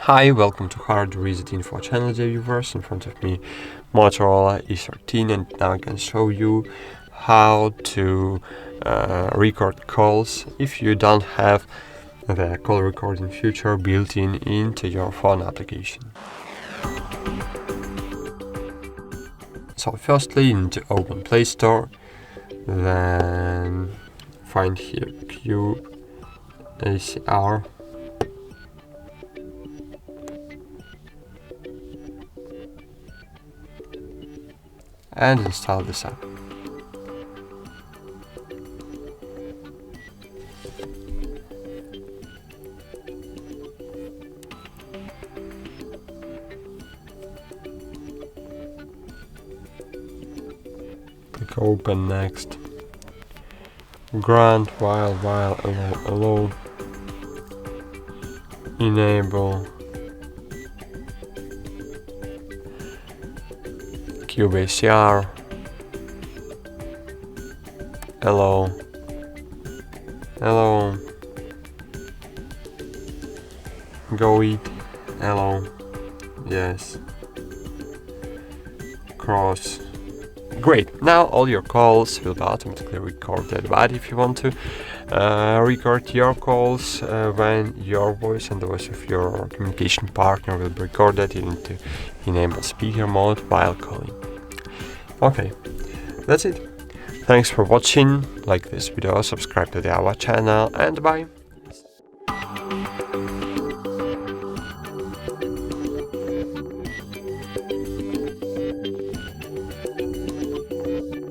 Hi, welcome to HardReset.Info channel, viewers. In front of me, Motorola E13, and now I can show you how to record calls if you don't have the call recording feature built into your phone application. So firstly, you need to open Play Store, then find here Cube ACR. And install this app. Click open, next. Grant, while, allow. Enable. QBCR. Allow. Go eat. Allow. Yes. Cross. Great. Now all your calls will be automatically recorded. But if you want to record your calls when your voice and the voice of your communication partner will be recorded, you need to enable speaker mode while calling. Okay, that's it. Thanks for watching. Like this video, subscribe to our channel, and bye.